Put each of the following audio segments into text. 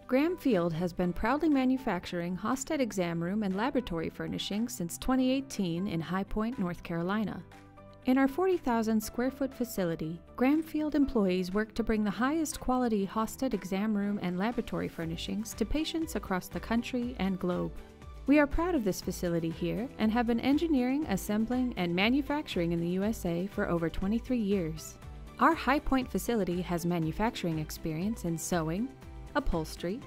Graham Field has been proudly manufacturing Hausted exam room and laboratory furnishings since 2018 in High Point, North Carolina. In our 40,000 square foot facility, Graham Field employees work to bring the highest quality Hausted exam room and laboratory furnishings to patients across the country and globe. We are proud of this facility here and have been engineering, assembling, and manufacturing in the USA for over 23 years. Our High Point facility has manufacturing experience in sewing, upholstery,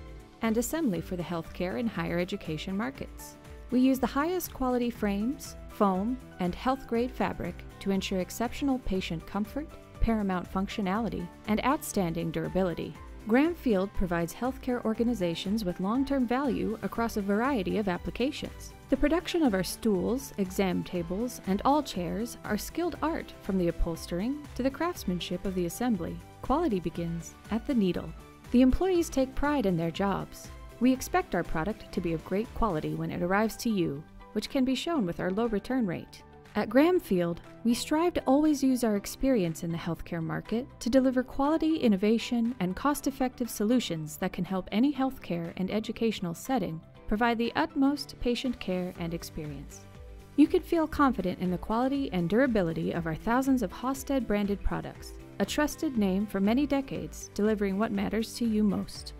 and assembly for the healthcare and higher education markets. We use the highest quality frames, foam, and health-grade fabric to ensure exceptional patient comfort, paramount functionality, and outstanding durability. Graham Field provides healthcare organizations with long-term value across a variety of applications. The production of our stools, exam tables, and all chairs are skilled art from the upholstering to the craftsmanship of the assembly. Quality begins at the needle. The employees take pride in their jobs. We expect our product to be of great quality when it arrives to you, which can be shown with our low return rate. At Graham Field, we strive to always use our experience in the healthcare market to deliver quality, innovation, and cost-effective solutions that can help any healthcare and educational setting provide the utmost patient care and experience. You can feel confident in the quality and durability of our thousands of Hausted branded products, a trusted name for many decades, delivering what matters to you most.